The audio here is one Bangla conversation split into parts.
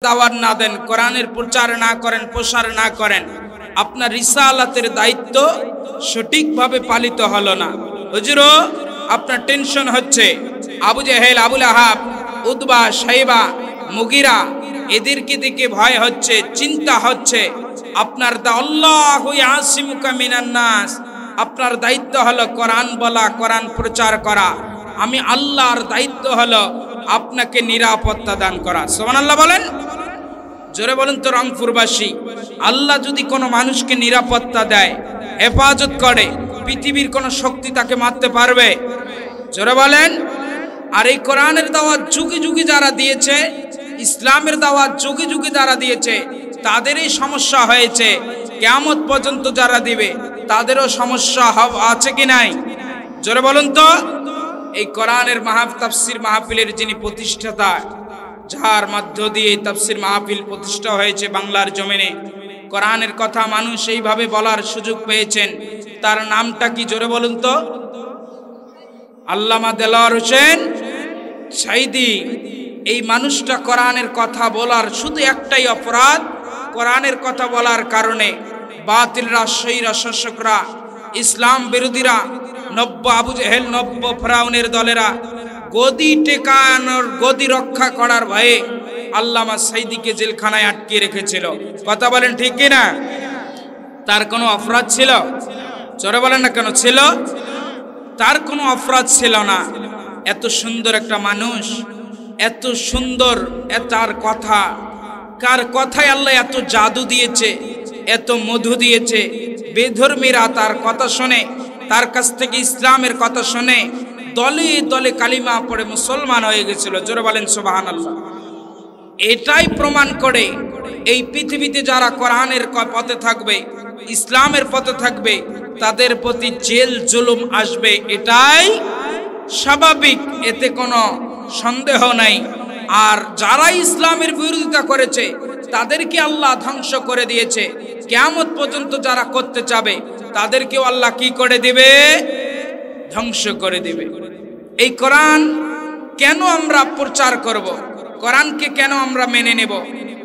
দাওয়াত না দেন, কোরআনের প্রচার না করেন, প্রসার না করেন, আপনার রিসালাতের দায়িত্ব সঠিকভাবে পালিত হলো না। হুজুরও আপনার টেনশন হচ্ছে, আবু জেহেল, আবুল আহাব, উতবা, শাইবা, মুগিরা এদেরকে দিকে ভয় হচ্ছে, চিন্তা হচ্ছে। আপনার আল্লাহু ইয়াসিমুকা মিনান নাস, আপনার দায়িত্ব হলো কোরআন বলা, কোরআন প্রচার করা। আমি আল্লাহর দায়িত্ব হলো আপনাকে নিরাপত্তা দান করা। সুবহানাল্লাহ বলেন, জোরে বলেন তো রংপুরবাসী। আল্লাহ যদি কোনো মানুষকে নিরাপত্তা দেয়, হেফাজত করে, পৃথিবীর কোনো শক্তি তাকে মারতে পারবে? জোরে বলেন। আর এই কোরআনের দাওয়াত যুগে যুগে যারা দিয়েছে, ইসলামের দাওয়াত যুগে যুগে যারা দিয়েছে, তাদেরই সমস্যা হয়েছে। কিয়ামত পর্যন্ত যারা দিবে তাদেরও সমস্যা আছে কি নাই? জোরে বলুন তো। এই কোরআনের তাফসীর মাহফিলের যিনি প্রতিষ্ঠাতা, যার মধ্য দিয়ে এই তাফসীর মাহফিল প্রতিষ্ঠা হয়েছে বাংলার জমিনে, কোরআনের কথা মানুষ এইভাবে বলার সুযোগ পেয়েছেন, তার নামটা কি? জোরে বলুন তো। আল্লামা দেলোয়ার হোসেন সাঈদী। এই মানুষটা কোরআনের কথা বলার শুধু একটাই অপরাধ, কোরআনের কথা বলার কারণে বাতিলরা, শৈরা শাসকরা, ইসলাম বিরোধীরা, নব্য আবু জেহেল, নব্য ফেরাউনের দলেরা গদি টেকানোর, গদি রক্ষা করার ভয়ে আল্লামা সাঈদীকে জেলখানায় আটকে রেখেছিল। কথা বলেন ঠিক কিনা? তার কোনো অপরাধ ছিল? জোরে বলেন না কেন ছিল? তার কোনো অপরাধ ছিল না। এত সুন্দর একটা মানুষ, এত সুন্দর, তার কথা, কার কথায় আল্লাহ এত জাদু দিয়েছে, এত মধু দিয়েছে। বেধর্মীরা তার কথা শুনে, তার কাছ থেকে ইসলামের কথা শুনে দলে দলে কালিমা পড়ে মুসলমান হয়ে গেছিল। জোরে বলেন সুবহানাল্লাহ। এটাই প্রমাণ করে এই পৃথিবীতে যারা কোরআনের পথে থাকবে, ইসলামের পথে থাকবে, তাদের প্রতি জেল জুলুম আসবে, এটাই স্বাভাবিক, এতে কোনো সন্দেহ নাই। আর যারা ইসলামের বিরোধিতা করেছে তাদেরকে আল্লাহ ধ্বংস করে দিয়েছে। কিয়ামত পর্যন্ত যারা করতে চাবে তাদেরকেও আল্লাহ কি করে দিবে? ধ্বংস করে দিবে। এই কোরআন কেন আমরা প্রচার করব? কোরআনকে কেন আমরা মেনে নেব?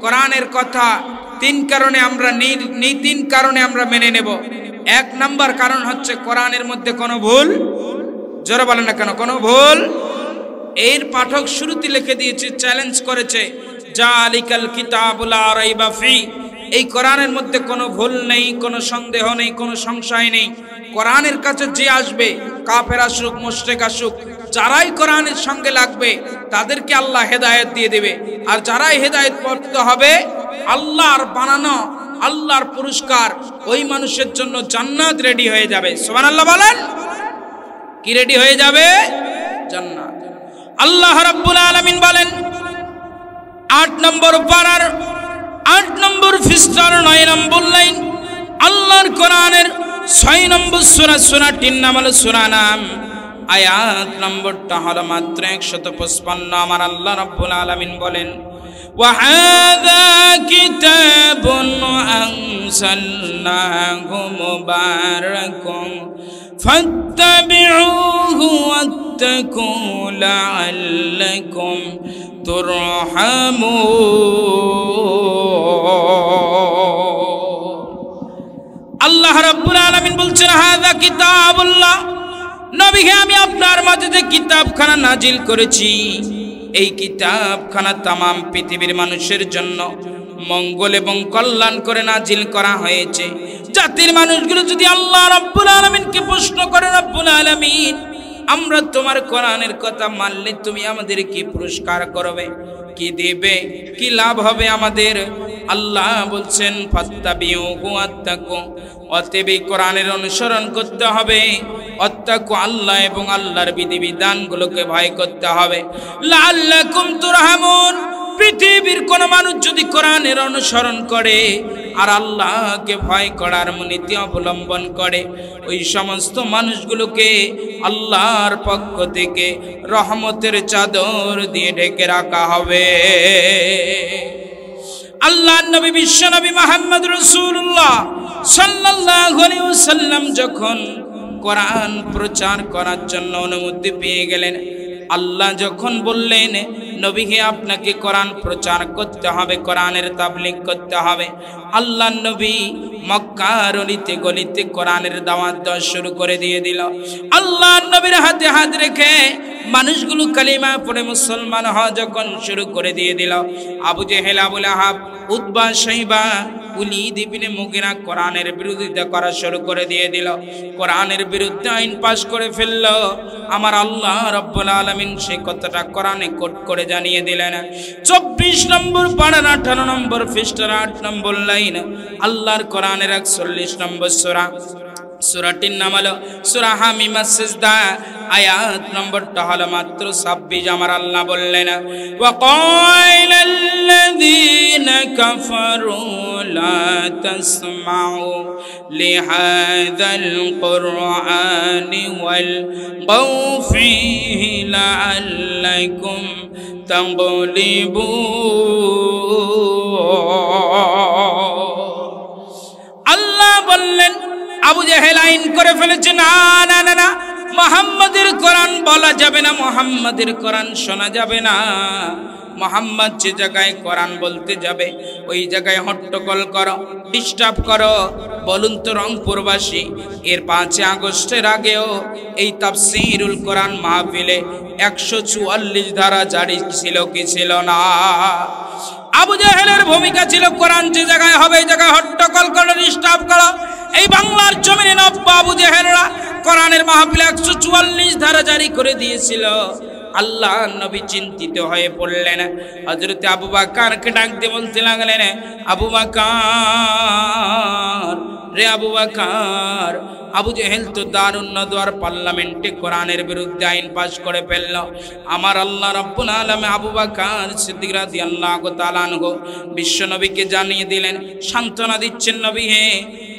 কোরআনের কথা তিন কারণে আমরা তিন কারণে আমরা মেনে নেব। এক নাম্বার কারণ হচ্ছে কোরআনের মধ্যে কোনো ভুল, জোরে বলেন না কেন, কোনো ভুল। এর পাঠক শুরুতে লিখে দিয়েছে, চ্যালেঞ্জ করেছে, জালিকাল কিতাবুল লা রাইবা ফি, এই কোরআনের মধ্যে কোনো ভুল নেই, কোনো সন্দেহ নেই, কোনো সংশয় নেই। কোরআনের কাছে যে আসবে, কাফের আসুক, মুশরিক আসুক, যারাই কোরআনের সঙ্গে লাগবে তাদেরকে আল্লাহ হেদায়েত দিয়ে দেবে। আর যারাই হেদায়েত প্রাপ্ত হবে, আল্লাহর বানানো, আল্লাহর পুরস্কার, ওই মানুষের জন্য জান্নাত রেডি হয়ে যাবে। সুবহানাল্লাহ বলেন। কি রেডি হয়ে যাবে? জান্নাত। আল্লাহ রাব্বুল আলামিন বলেন 8 নম্বর পারার 8 নম্বর পৃষ্ঠার 9 নম্বর লাইন, আল্লাহর কোরআনের 6 নম্বর সূরা, সূরাটির নাম হলো সূরা নাম, আয়াত নম্বরটা হলো মাত্র 155। আমার আল্লাহ রাব্বুল আলামিন বলেন, ওয়া হাযা কিতাবুন আনসালনাহু মুবারাকুন ফাত্তাবিউহু ওয়াত্তাকু লাআল্লাকুম তুরহামুন। আল্লাহ রাব্বুল আলামিন বলছেন, হাযা কিতাবুল্লাহ, নবী হে, আমি আপনার মাঝে যে কিতাবখানা নাজিল করেছি, এই কিতাবখানা তামাম পৃথিবীর মানুষের জন্য মঙ্গল এবং কল্যাণ করে নাজিল করা হয়েছে। জাতির মানুষগুলো যদি আল্লাহ রাব্বুল আলামিনকে প্রশ্ন করে, রাব্বুল আলামিন, আমরা তোমার কোরআনের কথা মানলে তুমি আমাদের কি পুরস্কার করবে, কি দেবে, কি লাভ হবে আমাদের? আল্লাহ বলছেন, ফাত্তাবিউহু ওয়াত্তাকু, অতএব এই কোরআনের অনুসরণ করতে হবে, ওয়াত্তাকু, আল্লাহ এবং আল্লাহর বিধিবিধানগুলোকে ভয় করতে হবে, লাআল্লাকুম তুরহামুন। পৃথিবীর কোন মানুষ যদি কোরআনের অনুসরণ করে আর আল্লাহকে ভয় করার নীতি অবলম্বন করে, ওই সমস্ত মানুষগুলোকে আল্লাহর পক্ষ থেকে রহমতের চাদর দিয়ে ঢেকে রাখা হবে। আল্লাহর নবী বিশ্ব নবী মুহাম্মদ রাসূলুল্লাহ সাল্লাল্লাহু আলাইহি ওয়াসাল্লাম যখন কোরআন প্রচার করার জন্য অনুমতি পেয়ে গেলেন, আল্লাহ যখন বললেন নবীকে আপনাকে কোরআন প্রচার করতে হবে, কোরআনের তাবলীগ করতে হবে। আল্লাহর নবী মক্কার অলিতে গলিতে কোরআনের দাওয়াত দেওয়া শুরু করে দিয়ে দিল। আল্লাহর নবীর হাতে হাত রেখে মানুষগুলো কালিমা পড়ে মুসলমান হওয়া যখন শুরু করে দিয়ে দিল, আবু জেহেল, আবু লাহাব, উতবা, শাইবা, ওলীদ ইবনে মুগীরা কোরআনের বিরোধিতা করা শুরু করে দিয়ে দিল। কোরআনের বিরুদ্ধে আইন পাশ করে ফেলল। আমার আল্লাহ রাব্বুল আলামিন সেই কথাটা কোরআনে কোট করে জানিয়ে দিলেন। 24 নম্বর পারার 18 নম্বর পৃষ্ঠার 8 নম্বর লাইন, আল্লাহর কোরআনের 41 নম্বর সূরা। সূরাটির নাম হলো সূরা হামিম আস-সিজদা। আয়াত নম্বরটা হলো মাত্র 26। আমার আল্লাহ বললেন, ওয়াকাইলাল্লাযীনা কাফারু লা তাসমাউ লিহাযাল কুরআনি ওয়ালগাউ ফীহি লাআল্লাকুম তাগলিবুন। আল্লাহ বললেন, আবু জেহেল আইন করে ফেলেছে, না না না না, মুহাম্মাদের কোরআন বলা যাবে না, মুহাম্মাদের কোরআন শোনা যাবে না। মুহাম্মদ যে জায়গায় কোরআন বলতে যাবে ওই জায়গায় হট্টগোল করো, ডিস্টার্ব করো। বলুন তো রংপুরবাসী, এর 5 আগস্টের আগেও এই তাফসীরুল কোরআন মাহফিলে 144 ধারা জারি ছিল কি ছিল না? আবু জেহেলের ভূমিকা ছিল কোরআন যে জায়গায় হবে এই জায়গায় হট্টগোল করো, ডিস্টার্ব করো। এই বাংলার জমিনে নব্য আবু জেহেলরা কোরআনের মাহফিলে 144 ধারা জারি করে দিয়েছিল। আল্লাহ নবী চিন্তিত হয়ে পড়লেন। হযরত আবু বকরকে ডাক দিয়ে বলতে লাগলেন, আবু বকর রে আবু বকর, আবু জেহেল তো দারুন নদওয়ার পার্লামেন্টে কোরআনের বিরুদ্ধে আইন পাশ করে ফেলল। আমার আল্লাহ রাব্বুল আলামিন আবু বকর সিদ্দিক রাদিয়াল্লাহু তাআলা আনহু বিশ্ব নবীকে জানিয়ে দিলেন, সান্ত্বনা দিচ্ছেন, নবী হে,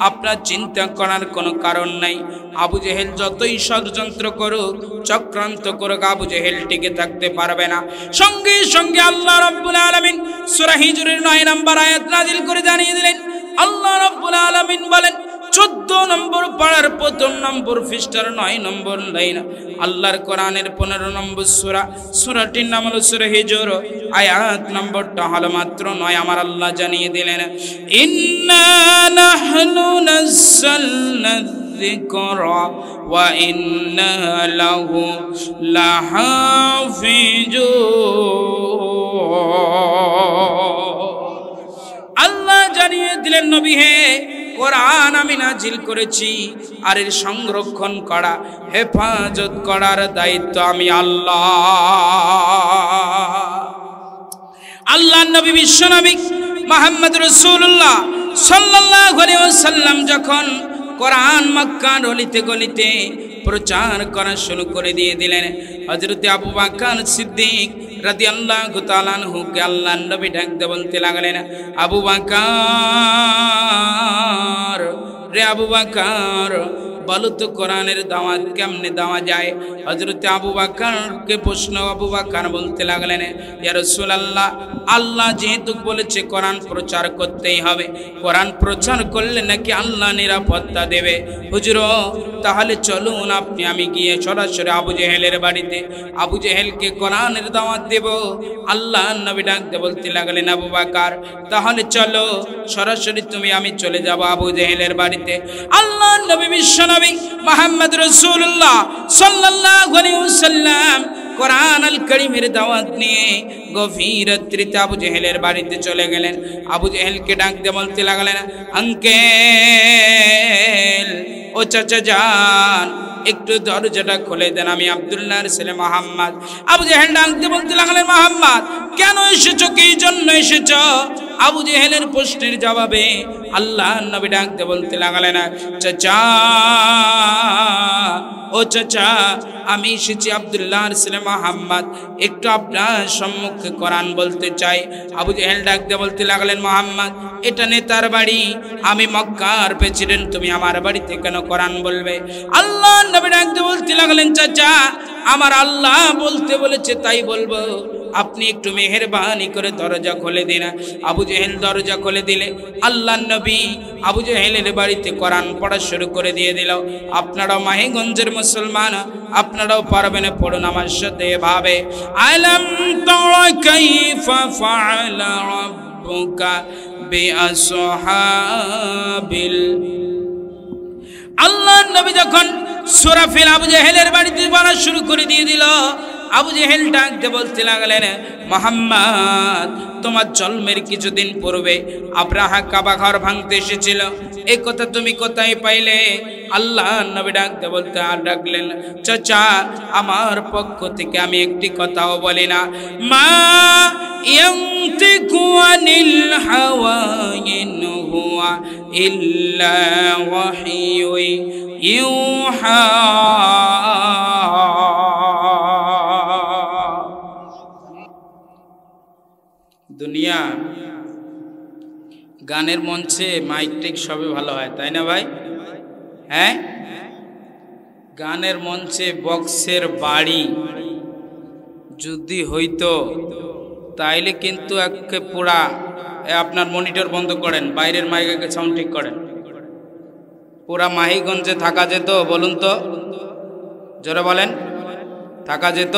আপনার চিন্তা করার কোনো কারণ নাই। আবু জেহেল যতই ষড়যন্ত্র করুক, চক্রান্ত করুক, আবু জেহেল টিকে থাকতে পারবে না। সঙ্গে সঙ্গে আল্লাহ রাব্বুল আলামিন সূরা হিজরের 9 নম্বর আয়াত নাযিল করে জানিয়ে দিলেন। আল্লাহ রাব্বুল আলামিন বলেন, 14 নম্বর পারার 1 নম্বর পৃষ্ঠার 9 নম্বর লাইন, আল্লাহর কোরআনের 15 নম্বর সূরা। সূরাটির নাম হলো সূরা হিজর। আয়াত নম্বরটা হলো মাত্র 9। আমার আল্লাহ জানিয়ে দিলেন, ইন্না নাহনু নাযালনা যিকরা ওয়া ইন্না লাহু লাহাফিজুন। আল্লাহ জানিয়ে দিলেন, নবী হে, কোরআন আমি নাজিল করেছি, আর এর সংরক্ষণ করা, হেফাজত করার দায়িত্ব আমি আল্লাহ। আল্লাহর নবী বিশ্ব নবী মুহাম্মদ রাসূলুল্লাহ সাল্লাল্লাহু আলাইহি ওয়াসাল্লাম যখন কোরআন মক্কার অলিতে গলিতে প্রচার করা শুরু করে দিয়ে দিলেন, হযরত আবু বকর সিদ্দিক রাদিয়াল্লাহু তাআলা আনহুকে আল্লাহর নবী ডাকতে বলতে লাগলেন, আবু বকর রে আবু বকর, বলো তো কোরআনের দাওয়াত কেমনে দেওয়া যায়? হযরত আবু বকরকে প্রশ্ন, আবু বকর বলতে লাগলেন, ইয়া রাসূলুল্লাহ, আল্লাহ যেহেতু বলেছে কোরআন প্রচার করতেই হবে, কোরআন প্রচার করলে নাকি আল্লাহ নিরাপত্তা দেবে। হুজুর, তাহলে চলুন আপনি আমি গিয়ে সরাসরি আবু জেহেলের বাড়িতে আবু জেহেলকে কোরআনের দাওয়াত দেব। আল্লাহ নবী ডাকতে বলতে লাগলেন, আবু বকর, তাহলে চলো সরাসরি তুমি আমি চলে যাব আবু জেহেলের বাড়িতে। আল্লাহ নবী বিশ্ব নবী মুহাম্মদ রাসূলুল্লাহ সাল্লাল্লাহু আলাইহি ওয়াসাল্লাম কোরআন আল কারীমের দাওয়াত নিয়ে গভীর রাত্রিতে আবু জেহেলের বাড়িতে চলে গেলেন। আবু জেহেলকে ডাকতে বলতে লাগলেন, আঙ্কেল, ও চাচা যান, একটু দরজাটা খুলে দেন, আমি আব্দুল্লাহর ছেলে মুহাম্মদ। আবু জেহেল ডাকতে বলতে লাগলেন, মুহাম্মদ, কেন এসেছো, কি জন্য এসেছো? আবু জেহেলের প্রশ্নের জবাবে আল্লাহ নবী ডাকতে বলতে লাগলেন, চাচা, ও চাচা, আমি এসেছি আব্দুল্লাহর ছেলে মুহাম্মদ, একটু আপনার সম্মুখে কোরআন বলতে চাই। আবু জেহেল ডাকতে বলতে লাগলেন, মুহাম্মদ, এটা নেতার বাড়ি, আমি মক্কার প্রেসিডেন্ট, তুমি আমার বাড়িতে কেন কোরআন বলবে? আল্লাহ নবী ডাকতে বলতে লাগলেন, চাচা, আমার আল্লাহ বলতে বলেছে তাই বলবো। আপনি একটু মেহেরবানি করে দরজা খুলে দিন। আবু জেহেল দরজা খুলে দিলে আল্লাহর নবী আবু জেহেলের বাড়িতে কোরআন পড়া শুরু করে দিয়ে দিল। আপনারাও মাহিগঞ্জের মুসলমান, আপনারাও পারবেন, পড়ুন আমার সাথে ভাবে। আলম তারা কাইফা ফাআলা রাব্বুকা বিআসহাবিল। আল্লাহর নবী যখন সূরা ফিল আবু জেহেলের বাড়িতে পড়া শুরু করে দিয়ে দিল, আবু জেহেল ডাকতে বলতে লাগলেন, মুহাম্মদ তোমার জন্মের কিছুদিন পূর্বে আব্রাহা কাবা ঘর ভাঙতে এসেছিল, এই কথা তুমি কোথায় পাইলে? আল্লাহ নবী ডাকতে বলতে আর ডাকলেন, চাচা আমার পক্ষ থেকে আমি একটি কথাও বলি না। মা ইয়ানতিকু আনিল হাওয়া ইন হুয়া ইল্লা ওয়াহয়ু ইউহা। দুনিয়া গানের মঞ্চে মাইক টেক সবে ভালো হয়, তাই না ভাই? হ্যাঁ, গানের মঞ্চে বক্সের বাড়ি যদি হইতো তাইলে কিন্তু একে পুরা। আপনার মনিটর বন্ধ করেন, বাইরের মাইকে সাউন্ড ঠিক করেন, পুরা মাহিগঞ্জে থাকা যেত? বলুন তো, জোরে বলেন, থাকা যেত?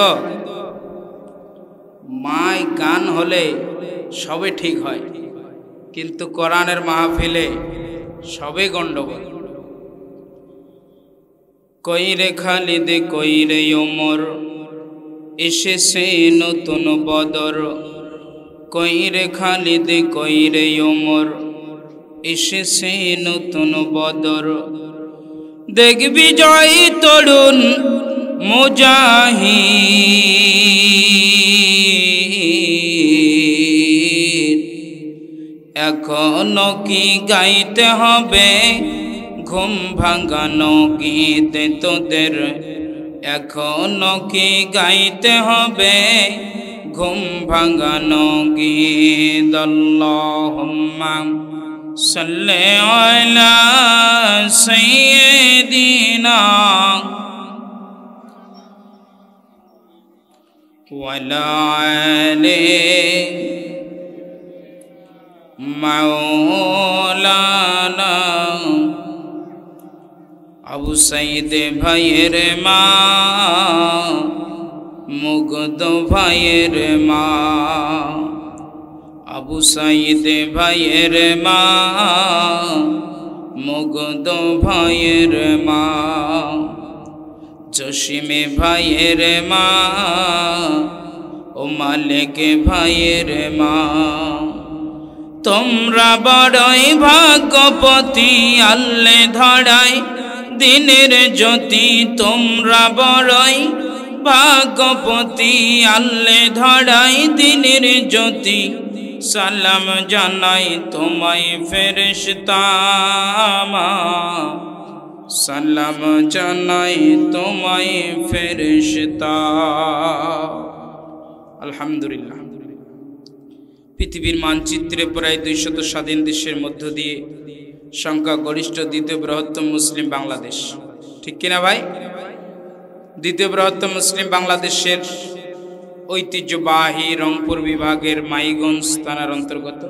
মাই গান হলে সবে ঠিক হয়, কিন্তু কোরআনের মাহফিলে সবে গন্ডগোল। কই রে খালিদ কই রে ওমর, এসেছে নতুন বদর। কই রে খালিদ কই রে ওমর, এসেছে নতুন বদর। দেখবি জয় তরুণ মুজাহিদ, এখনো কি গাইতে হবে ঘুম ভাঙানো গীত তোদের? এখনো কি গাইতে হবে ঘুম ভাঙানো গীত? আল্লাহুম্মা সাল্লি আলা সাইয়্যিদিনা ওয়ালা আলি মাওলানা। আবু সাইদ ভাইয়ের মা, মুগ্ধ ভাইয়ের মা। আবু সাইদ ভাইয়ের মা, মুগ্ধ ভাইয়ের মা। জসিমে ভাইয়ের মা, ও মালিক ভাইয়ের মা। তোমরা বড়ই ভাগ্যবতী, আল্লে ধরায় দিনের জ্যোতি। তোমরা বড়ই ভাগ্যবতী, আল্লে ধরায় দিনের জ্যোতি। সালাম জানাই তোমায় ফেরেশতা, সালাম জানাই তোমায় ফেরেশতা। আলহামদুলিল্লাহ। পৃথিবীর মানচিত্রে প্রায় 200 স্বাধীন দেশের মধ্য দিয়ে সংখ্যা গরিষ্ঠ দ্বিতীয় বৃহত্তম মুসলিম বাংলাদেশ, ঠিক কিনা ভাই? দ্বিতীয় বৃহত্তম মুসলিম বাংলাদেশের ঐতিহ্যবাহী রংপুর বিভাগের মাইগঞ্জ থানার অন্তর্গত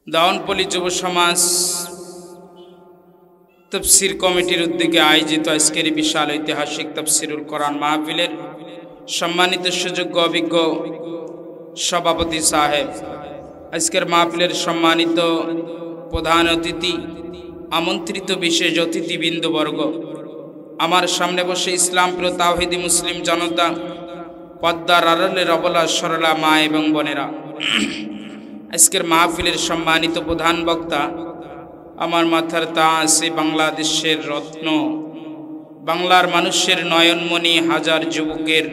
দাউনপল্লী যুব সমাজ তফসির কমিটির উদ্যোগে আয়োজিত আজকের বিশাল ঐতিহাসিক তফসিরুল কোরআন মাহফিলের সম্মানিত সুযোগ্য অভিজ্ঞ সভাপতি সাহেব, আজকের মাহফিলের সম্মানিত প্রধান অতিথি, আমন্ত্রিত বিশেষ অতিথিবৃন্দবর্গ, আমার সামনে বসে ইসলাম প্রিয় তাওহীদি মুসলিম জনতা, পদ্মার আড়ালের অবলা সরলা মা এবং বোনেরা, আজকের মাহফিলের সম্মানিত প্রধান বক্তা, আমার মাথার তাজ, বাংলাদেশের রত্ন, বাংলার মানুষের নয়নমণি, হাজার যুবকের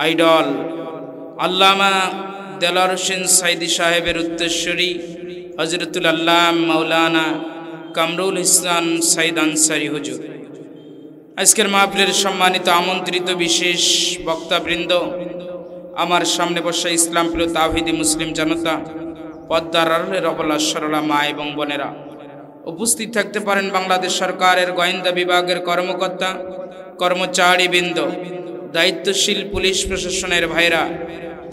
আইডল আল্লামা দেলার হোসেন সাইদি সাহেবের উত্তরসূরি হযরতুল আল্লাহ মাওলানা কামরুল ইসলাম সাইদ আনসারী হুজুর, আজকের মাহফিলের সম্মানিত আমন্ত্রিত বিশেষ বক্তাবৃন্দ, আমার সামনে বসা ইসলাম প্রিয় তাওহীদি মুসলিম জনতা, পদ্মার আড়ালের অবলা সরলা মা এবং বোনেরা, উপস্থিত থাকতে পারেন বাংলাদেশ সরকারের গোয়েন্দা বিভাগের কর্মকর্তা কর্মচারীবৃন্দ, দায়িত্বশীল পুলিশ প্রশাসনের ভাইরা,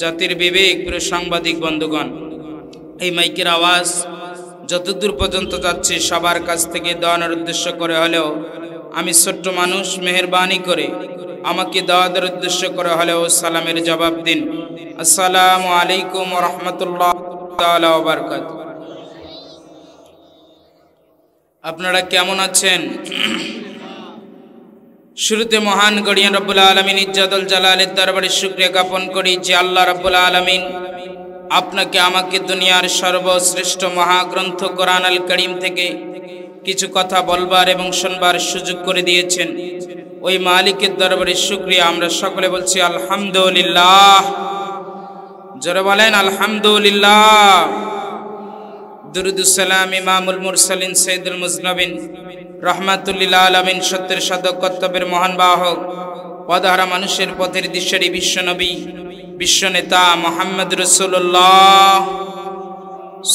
জাতির বিবেক, প্রিয় সাংবাদিক বন্ধুগণ, এই মাইকের আওয়াজ যতদূর পর্যন্ত যাচ্ছে সবার কাছ থেকে দেওয়ানোর উদ্দেশ্য করে হলেও আমি ছোট্ট মানুষ, মেহেরবানি করে আমাকে দাওয়াতের উদ্দেশ্য করে হলেও সালামের জবাব দিন। আসসালামু আলাইকুম ওয়া রাহমাতুল্লাহি তাআলা ওয়া বারাকাতুহু। আপনারা কেমন আছেন? শুরুতে মহান গড়িয়ান রব্বুল আলামিন ইজ্জাতুল জালালের দরবারে শুকরিয়া জ্ঞাপন করি যে আল্লাহ রব্বুল আলামিন আপনাকে আমাকে দুনিয়ার সর্বশ্রেষ্ঠ মহাগ্রন্থ কোরআন আল কারীম থেকে কিছু কথা বলবার এবং শুনবার সুযোগ করে দিয়েছেন। ওই মালিকের দরবারে শুকরিয়া। আমরা সকলে বলছি আলহামদুলিল্লাহ। জোরে বলেন আলহামদুলিল্লাহ। দুরুদুস সালাম ইমামুল মুরসালিন সাইয়্যিদুল মুজনবিন রাহমাতুল লিল আলামিন, সত্যের সাধক, কর্তব্যের মহান বাহক, পথহারা মানুষের পথের দিশারি বিশ্বনবী, বিশ্বনেতা মুহাম্মদ রাসূলুল্লাহ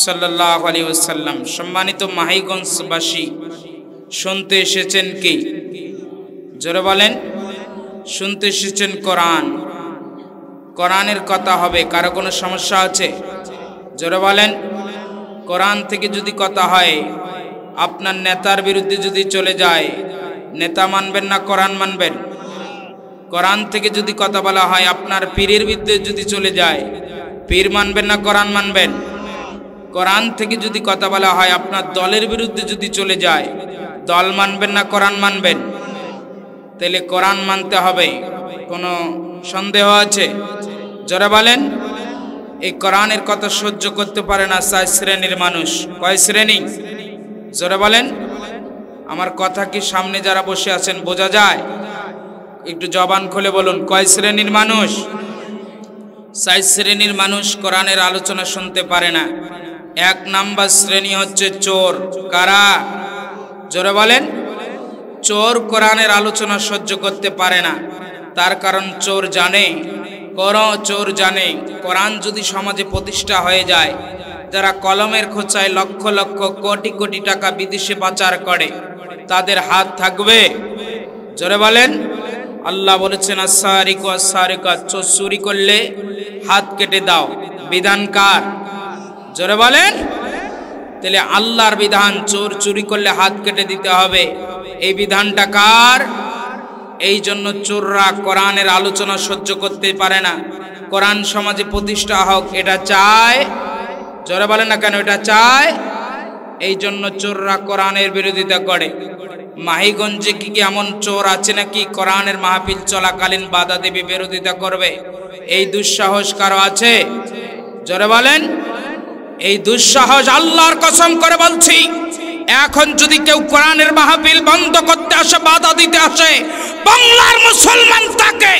সাল্লাল্লাহু আলাইহি ওয়াসাল্লাম। সম্মানিত মাহিগঞ্জবাসী, শুনতে এসেছেন কি? জোরে বলেন। শুনতে এসেছেন কোরআন। কোরআনের কথা হবে। কারো কোনো সমস্যা আছে? জোরে বলেন। কোরআন থেকে যদি কথা হয়, আপনার নেতার বিরুদ্ধে যদি চলে যায়, নেতা মানবেন না কোরআন মানবেন? কোরআন থেকে যদি কথা বলা হয়, আপনার পীরের বিরুদ্ধে যদি চলে যায়, পীর মানবেন না কোরআন মানবেন? কোরআন থেকে যদি কথা বলা হয়, আপনার দলের বিরুদ্ধে যদি চলে যায়, দল মানবেন না কোরআন মানবেন? তাহলে কোরআন মানতে হবে। কোনো সন্দেহ আছে? যারা বলেন এই কোরআনের কথা সহ্য করতে পারে না 4 শ্রেণীর মানুষ। কয় শ্রেণী? যারা বলেন। আমার কথা কি সামনে যারা বসে আছেন বোঝা যায়? একটু জবান খুলে বলুন, কয় শ্রেণীর মানুষ? 4 শ্রেণীর মানুষ কোরআনের আলোচনা শুনতে পারে না। 1 নাম্বার শ্রেণী হচ্ছে চোর। কারা? জোরে বলেন। চোর কোরআনের আলোচনা সহ্য করতে পারে না। তার কারণ চোর জানে, চোর জানে কোরআন যদি সমাজে প্রতিষ্ঠা হয়ে যায়, যারা কলমের খোঁচায় লক্ষ লক্ষ কোটি কোটি টাকা বিদেশে পাচার করে, তাদের হাত থাকবে? জোরে বলেন। আল্লাহ বলেছেন আস-সারিকু আস-সারিকাত, চোর চুরি করলে হাত কেটে দাও। বিধান কার? জোরে বলেন। তাহলে আল্লাহর বিধান, চোর চুরি করলে হাত কেটে দিতে হবে। এই বিধানটা কার? এই জন্য চোররা কোরআনের আলোচনা সহ্য করতে পারে না। কোরআন সমাজে প্রতিষ্ঠা হোক এটা চায়। জোরে বলেন না কেন? এটা চায়। এই জন্য চোররা কোরআনের বিরোধিতা করে। মাহিগঞ্জে কি এমন চোর আছে নাকি কোরআনের মাহফিল চলাকালীন বাধা দেবে, বিরোধিতা করবে? এই দুঃসাহস কারো আছে? জোরে বলেন। এই দুঃসাহস আল্লাহর কসম করে বলছি, এখন যদি কেউ কোরআনের মাহফিল বন্ধ করতে আসে, বাধা দিতে আসে, বাংলার মুসলমান তাকে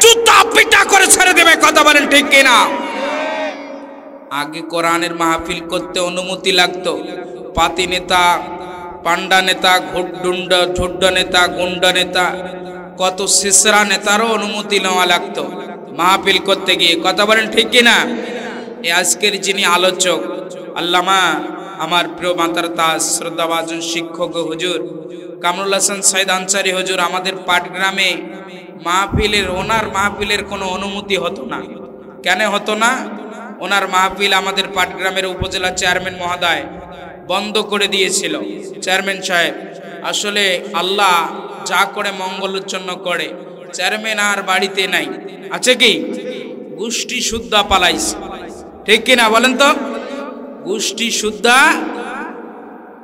জুতা পিটা করে ছেড়ে দেবে। কথা বলেন ঠিক কিনা? আগে কোরআনের মাহফিল করতে অনুমতি লাগতো। পাতি নেতা, পান্ডা নেতা, ঝুড্ডা নেতা, গুন্ডা নেতা, কত সিসরা নেতারও অনুমতি নেওয়া লাগতো মাহফিল করতে গিয়ে। কথা বলেন ঠিক কিনা? আজকের যিনি আলোচক, আল্লামা আমার প্রিয় মাতার তাজ শ্রদ্ধাভাজন শিক্ষক হুজুর কামরুল হাসান সাইদ আনসারী হুজুর, আমাদের পাটগ্রামে মাহফিলের, ওনার মাহফিলের কোনো অনুমতি হতো না। কেন হতো না? ওনার মাহফিল আমাদের পাটগ্রামের উপজেলা চেয়ারম্যান মহোদয় বন্ধ করে দিয়েছিল। চেয়ারম্যান সাহেব, আসলে আল্লাহ যা করে মঙ্গলের জন্য করে। চেয়ারম্যান আর বাড়িতে নাই, আছে কি? গোষ্ঠী শুদ্ধা পালাইছে। ঠিক কিনা বলেন তো? গোষ্ঠী শুদ্ধা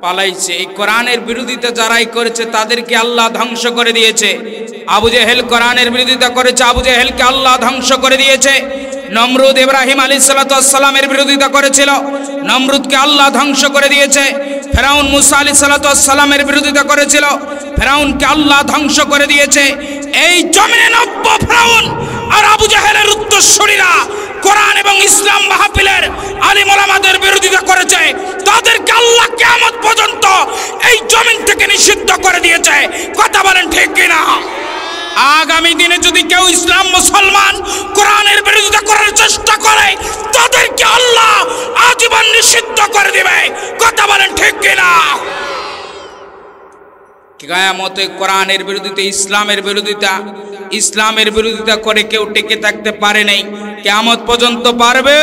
পালাইছে। এই কোরআনের বিরোধিতা যারাই করেছে তাদেরকে আল্লাহ ধ্বংস করে দিয়েছে। আবু জেহেল কোরআনের বিরোধিতা করেছে, আবু জেহেলকে আল্লাহ ধ্বংস করে দিয়েছে। নমরুদ ইব্রাহিম আলাইহিসসালাতু ওয়াসসালামের বিরোধিতা করেছিল, নমরুদকে আল্লাহ ধ্বংস করে দিয়েছে। ফেরাউন মুসা আলাইহিসসালাতু ওয়াসসালামের বিরোধিতা করেছিল, ফেরাউনকে আল্লাহ ধ্বংস করে দিয়েছে। এই জমিনে নব্য ফেরাউন আর আবু জেহেলের উত্তরসূরিরা কোরআন এবং ইসলাম মাহফিলের আলিম ওলামাদের বিরোধিতা করেছে, তাদেরকে আল্লাহ কিয়ামত পর্যন্ত এই জমিন থেকে নিষিদ্ধ করে দিয়েছে। কথা বলেন ঠিক কিনা? আগামী দিনে যদি কেউ ইসলাম মুসলমান কোরআনের বিরোধিতা করার চেষ্টা করে, তাদেরকে আল্লাহ আজীবন নিষিদ্ধ করে দিবে। কথা বলেন ঠিক কিনা? কিয়ামতে কোরআনের বিরোধিতা, ইসলামের বিরোধিতা, ইসলামের বিরোধিতা করে কেউ টিকে থাকতে পারে নাই, কিয়ামত পর্যন্ত পারবে?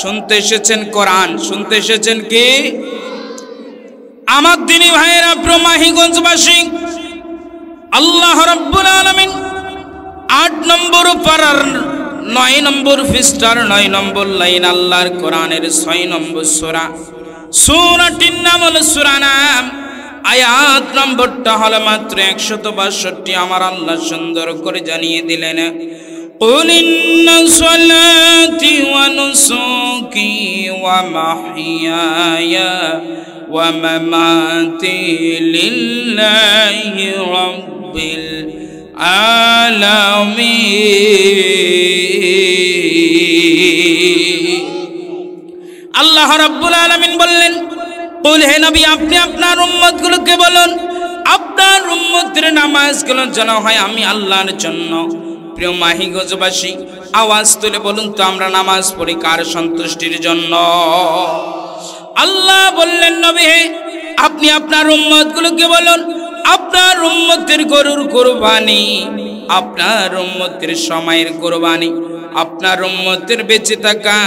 শুনতে এসেছেন কোরআন, শুনতে এসেছেন কি? আমার দিনী ভাইয়েরা, ব্রহ্মাহিগঞ্জবাসী, আল্লাহ রাব্বুল আলামিন ৮ নম্বর পারার ৯ নম্বর পৃষ্ঠার ৯ নম্বর লাইন আল্লাহর কোরআনের ৬ নম্বর সূরা, সূরাটির নাম হলো সূরা নাম, আয়াত নম্বরটা হলো মাত্র ১৬২ আমার আল্লাহ সুন্দর করে জানিয়ে দিলেন, قل إن صلاتي ونسكي ومحياي ومماتي لله رب العالمين। আল্লাহ রাব্বুল আলামিন বললেন, কুল হে নবী, আপনি আপনার উম্মতগুলোকে বলুন, আপনার উম্মতের নামাজগুলো যেন হয় আমি আল্লাহর জন্য। প্রিয় মাহিগঞ্জবাসী, আওয়াজ তুলে বলুন তো, আমরা নামাজ পড়ি কার সন্তুষ্টির জন্য? আল্লাহ বললেন, নবী হে, আপনি আপনার উম্মতগুলোকে বলুন, আপনার উম্মতের গরুর কুরবানি, আপনার উম্মতের সময়ের কুরবানি, আপনার উম্মতের বেঁচে থাকা,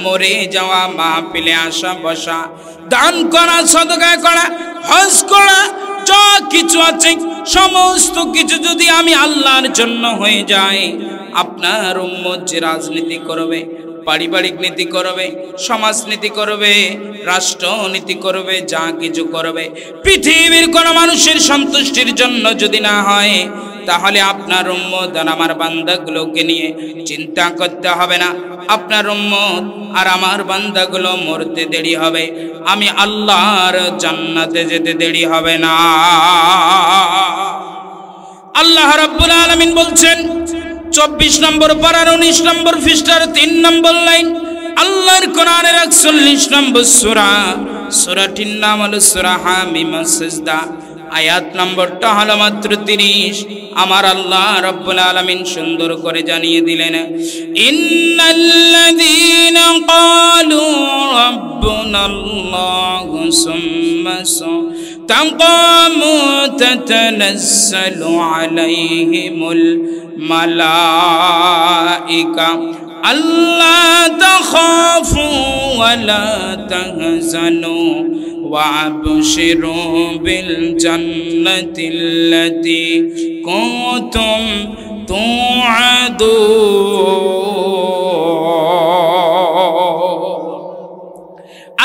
মরে যাওয়া, মাহফিলে আসা বসা, দান করা, সদকা করা, হজ করা, যা কিছু আছে সমস্ত কিছু যদি আমি আল্লাহর জন্য হয়ে যায়, আপনার উম্মত যে রাজনীতি করবে, পারিবারিক নীতি করবে, সমাজনীতি করবে, রাষ্ট্রনীতি করবে, যা কিছু করবে, পৃথিবীর কোন মানুষের সন্তুষ্টির জন্য যদি না হয়, তাহলে আপনার উম্মত আর আমার বান্দাগুলোকে নিয়ে চিন্তা করতে হবে না। আপনার উম্মত আর আমার বান্দাগুলো মরতে দেরি হবে, আমি আল্লাহর জান্নাতে যেতে দেরি হবে না। আল্লাহ রাব্বুল আলামিন বলছেন ২৪ নম্বর পারার ১৯ নম্বর পৃষ্ঠার ৩ নম্বর লাইন আল্লাহর কোরআনের ৪১ নম্বর সূরা, সূরাটির নাম হলো সূরা হামিম সিজদা, আয়াত নম্বরটা হলো মাত্র ৩০। আমার আল্লাহ রাব্বুল আলামিন সুন্দর করে জানিয়ে দিলেন, ইন্নাল্লাযীনা ক্বালু রাব্বুনাল্লাহু সুম্মা ইসতাকামু তাতানাজ্জালু আলাইহিমুল মালাইকা আল্লা তাখাফু ওয়া লা তাহজানু وَأَبْشِرُوا بِالْجَنَّةِ الَّتِي كُنتُمْ تُوعَدُونَ।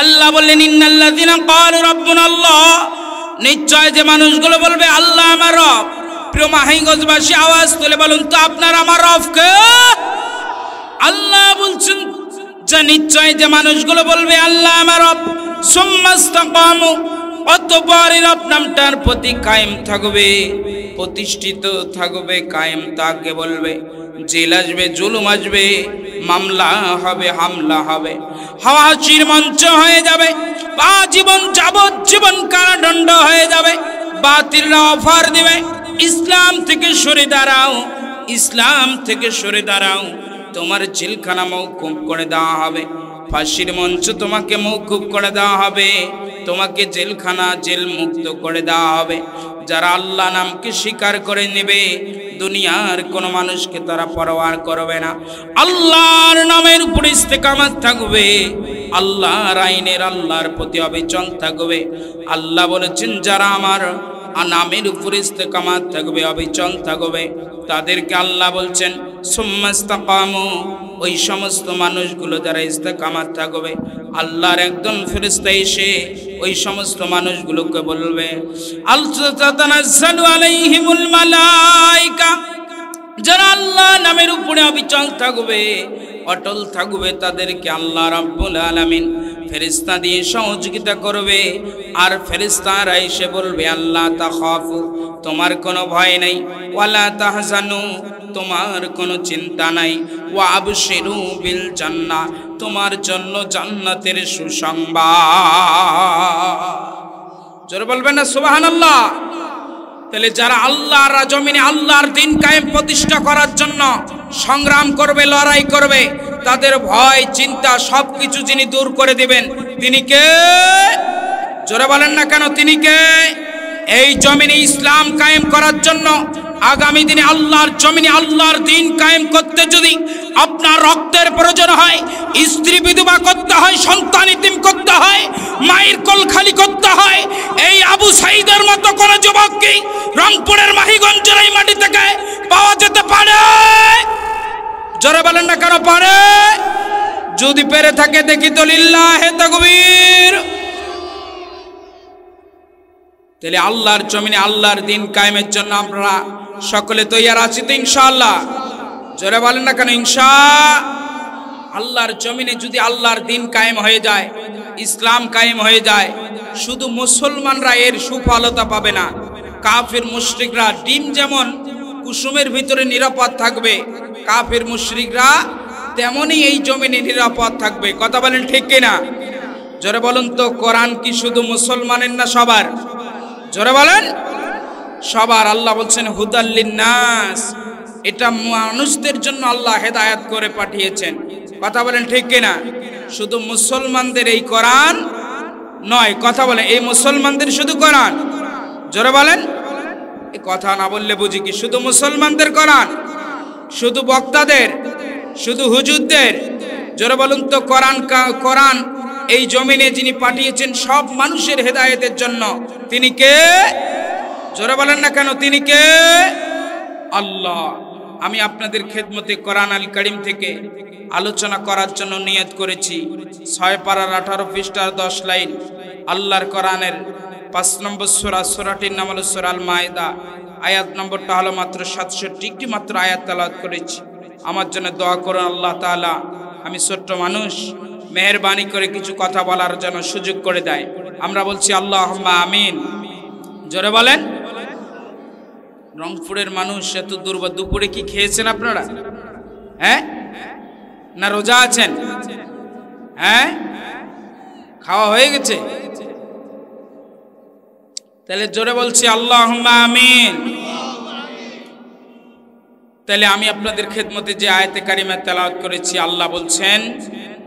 আল্লাহ বললেন, ইন্নাল্লাযীনা ক্বালু রাব্বুনাল্লাহ, নিশ্চয় যে মানুষগুলো বলবে আল্লাহ আমার রব। প্রিয় মাহিগঞ্জবাসী, আওয়াজ তুলে বলুন তো, আপনার আমার রব কে? আল্লাহ বলছেন যে নিশ্চয় যে মানুষগুলো বলবে আল্লাহ আমার রব, সুম্মাস্তাকামু, অতঃপর রব নামটার প্রতি কায়েম থাকবে, প্রতিষ্ঠিত থাকবে, কায়েম তাকে বলবে। জেল আসবে, জুলুম আসবে, মামলা হবে, হামলা হবে, হাওয়াচির মঞ্চ হয়ে যাবে, বা জীবন যাবজ্জীবন কারাদণ্ড হয়ে যাবে। বাতিলরা অফার দিবে, ইসলাম থেকে সরে দাঁড়াও, ইসলাম থেকে সরে দাঁড়াও, তোমার জেলখানা মওকুফ করে দেওয়া হবে, ফাঁসির মঞ্চ তোমাকে মওকুফ করে দেওয়া হবে, তোমাকে জেলখানা জেল মুক্ত করে দেওয়া হবে। যারা আল্লাহ নামকে স্বীকার করে নেবে, দুনিয়ার কোনো মানুষকে তারা পরোয়া করবে না, আল্লাহর নামের উপর ইস্তেকামত থাকবে, আল্লাহর আইনের, আল্লাহর প্রতি অবিচল থাকবে। আল্লাহ বলেছেন, যারা আমার নামের উপর ইস্তেকামত থাকবে, অবিচল থাকবে, তাদেরকে আল্লাহ বলছেন সুম্মাস্তাকামু, ওই সমস্ত মানুষগুলো যারা ইস্তেকামত থাকবে, আল্লাহর একজন ফেরেশতা এসে ওই সমস্ত মানুষগুলোকে বলবে, আলতাতানাজ্জালু আলাইহিমুল মালাইকা, যারা আল্লাহ নামের উপরে অবিচল থাকবে, অটল থাকবে, তাদেরকে আল্লাহ রাব্বুল আলামিন ফেরেশতা দিয়ে সহযোগিতা করবে। আর ফেরেশতারা এসে বলবে, আল্লাহ তাখাফু, তোমার কোনো ভয় নাই, ওয়ালা তাহজানু, তোমার কোনো চিন্তা নাই, ওয়া আবশিরু বিল জান্নাহ, তোমার জন্য জান্নাতের সুসংবাদ। জোরে বলবেন না সুবহানাল্লাহ। তাহলে যারা আল্লাহর জমিনে আল্লাহর দ্বীন কায়েম প্রতিষ্ঠা করার জন্য সংগ্রাম করবে, লড়াই করবে, তাদের ভয় চিন্তা সবকিছু যিনি দূর করে দিবেন, তিনি কে? জোরে বলেন না কেন, তিনি কে? এই জমিনে ইসলাম কায়েম করার জন্য, আগামী দিনে আল্লাহর জমিনে আল্লাহর দ্বীন কায়েম করতে যদি আপনার রক্তের প্রয়োজন হয়, স্ত্রী বিধবা করতে হয়, সন্তান ইতিম করতে হয়, মায়ের কোল খালি করতে হয়, এই আবু সাঈদের মতো কোন যুবককে রংপুরের মাহিগঞ্জের এই মাটি থেকে পাওয়া যেতে পারে? জোরে বলেন না কেন পারে? যদি পেরে থাকে দেখি তো লিল্লাহে তাকবীর। তাহলে আল্লাহর জমিনে আল্লাহর দ্বীন কায়েমের জন্য আমরা সকলে তৈয়ার আছি তো ইনশাআল্লাহ? জোরে বলেন না কেন আল্লাহর জমিনে যদি আল্লাহর দ্বীন কায়েম হয়ে যায়, ইসলাম কায়েম হয়ে যায়, শুধু মুসলমানরা এর সুফলতা পাবে না, কাফির মুশরিকরা ডিম যেমন কুসুমের ভিতরে নিরাপদ থাকবে, কাফির মুশরিকরা তেমনি এই জমিনে নিরাপদ থাকবে। কথা বলেন ঠিক কিনা? জোরে বলুন তো, কোরআন কি শুধু মুসলমানের না সবার? জোরে বলেন সবার। আল্লাহ বলছেন হুদাল্লিন নাস, এটা মানুষদের জন্য আল্লাহ হেদায়েত করে পাঠিয়েছেন। কথা বলেন ঠিক কিনা? শুধু মুসলমানদের এই কোরআন নয়। কথা বলেন, এই মুসলমানদের শুধু কোরআন? জোরে বলেন। এই কথা না বললে বুঝি কি শুধু মুসলমানদের কোরআন? শুধু বক্তাদের? শুধু হুজুরদের? জোরে বলুন তো, কোরআন এই জমিনে যিনি পাঠিয়েছেন সব মানুষের হেদায়েতের জন্য, তিনি কে? জোরে বলেন না কেন তিনি কে? আল্লাহ। আমি আপনাদের খেদমতে কোরআন আল কারীম থেকে আলোচনা করার জন্য নিয়ত করেছি 6 পারার 18 পৃষ্ঠার 10 লাইন আল্লাহর কোরআনের 5 নম্বর সূরা, সূরাটির নাম হলো সূরা আল মায়েদা, আয়াত নম্বরটা হলো মাত্র 67টি মাত্র আয়াত তেলাওয়াত করেছি। আমার জন্য দোয়া করুন আল্লাহ তাআলা আমি ছোট্ট মানুষ, মেহেরবানি করে কিছু কথা বলার জন্য সুযোগ করে দেয়। আমরা বলছি আল্লাহুম্মা আমিন। জোরে বলেন। রংপুরের মানুষ এত দুপুরে কি খেয়েছেন আপনারা? হ্যাঁ না রোজা আছেন? হ্যাঁ খাওয়া হয়ে গেছে? তাহলে জোরে বলছি আল্লাহুম্মা আমিন। তাহলে আমি আপনাদের খেদমতে যে আয়াতে কারিমা তেলাওয়াত করেছি, আল্লাহ বলছেন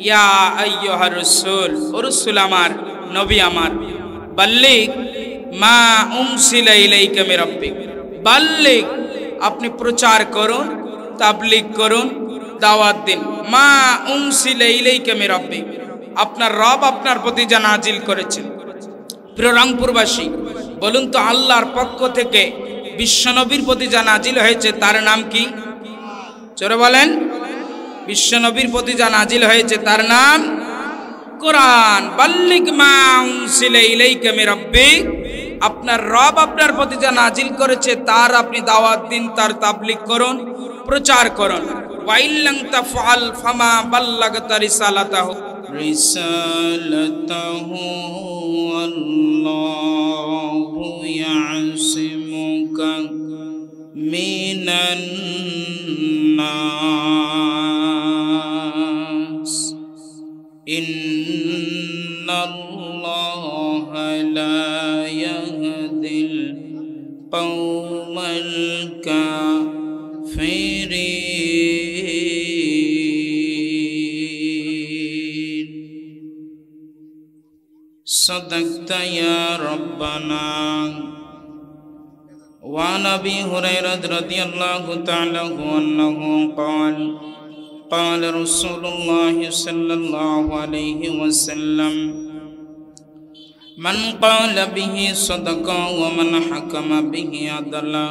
ইয়া আইয়ুহার রাসূল, ও রাসূল আমার, নবী আমার, বাল্লিগ মা উনসিলা ইলাইকা মির রাব্বিক, বাল্লিগ আপনি প্রচার করুন, তাবলীগ করুন, দাওয়াত দিন। মা উনসিলা ইলাইকা মির রাব্বিক, আপনার রব আপনার প্রতি যা নাজিল করেছেন। প্রিয় রংপুরবাসী বলুন তো, আল্লাহর পক্ষ থেকে বিশ্বনবীর প্রতি যা নাজিল হয়েছে তার নাম কি? জোরে বলেন। বিশ্বনবীর প্রতি যা নাজিল হয়েছে তার নাম কোরআন। বাল্লিগ মা উনসিলা ইলাইকা মির রাব্বিক, আপনার রব আপনার প্রতি যা নাজিল করেছে তার আপনি দাওয়াত দিন, তার তাবলীগ করুন, প্রচার করুন। ওয়া ইল্লাম তাফআল ফামা বাল্লাগতা রিসালাতাহু, আল্লাহু ইয়াসিমুকা মিনান নাস, ইন্নাল্লাহা লা ইয়াহদিল কওমাল কাফিরিন। সাদাকতা ইয়া রাব্বানা। وعن أبي هريرة رضي الله تعالى عنه قال قال رسول الله صلى الله عليه وسلم من قال به صدقا ومن حكم به عدلا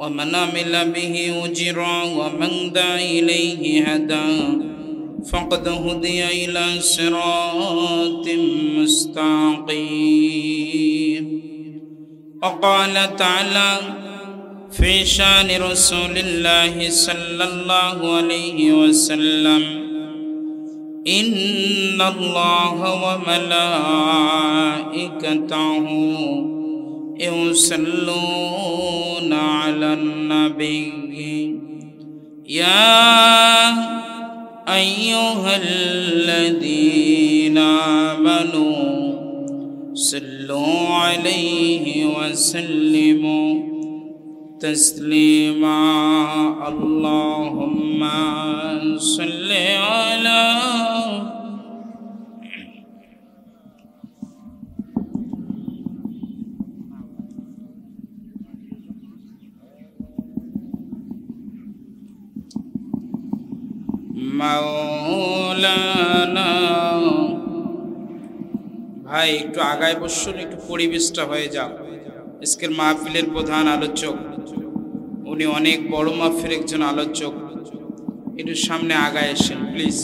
ومن عمل به أجرا ومن دعا إليه هدى فقد هدي إلى صراط مستقيم. وقال تعالى في شان رسول الله صلى الله عليه وسلم إن الله وملائكته يصلون على النبي يا أيها الذين آمنوا صلوا عليه وسلموا تسليما. اللهم صل على مولانا ভাই একটু আগায় বসুন, একটু পরিবেশটা হয়ে যাও। আজকের মাহফিলের প্রধান আলোচক, উনি অনেক বড় মাহফিলের একজন আলোচক। একটু সামনে আগায় এসেন প্লিজ।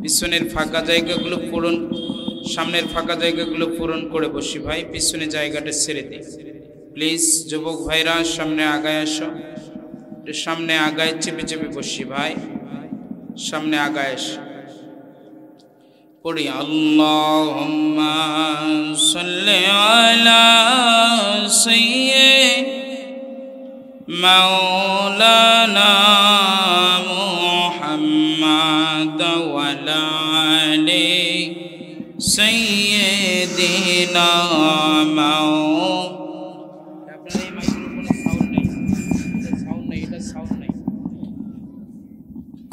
পিছনের ফাঁকা জায়গাগুলো পূরণ, সামনের ফাঁকা জায়গাগুলো পূরণ করে বসি ভাই, পিছনে জায়গাটা ছেড়ে দিই প্লিজ। যুবক ভাইরা সামনে আগায় আসো, একটু সামনে আগায় চেপে চেপে বসি ভাই, সামনে আগায় এসো। পড়ি আল্লাহুম্মা সাল্লি আলা সাইয়্যিদিনা মুহাম্মাদ ওয়া আলা আলি সাইয়্যিদিনা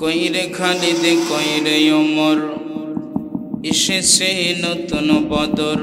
কইরে খালিদ কইরে ওমর, এসেছে নতুন বদর।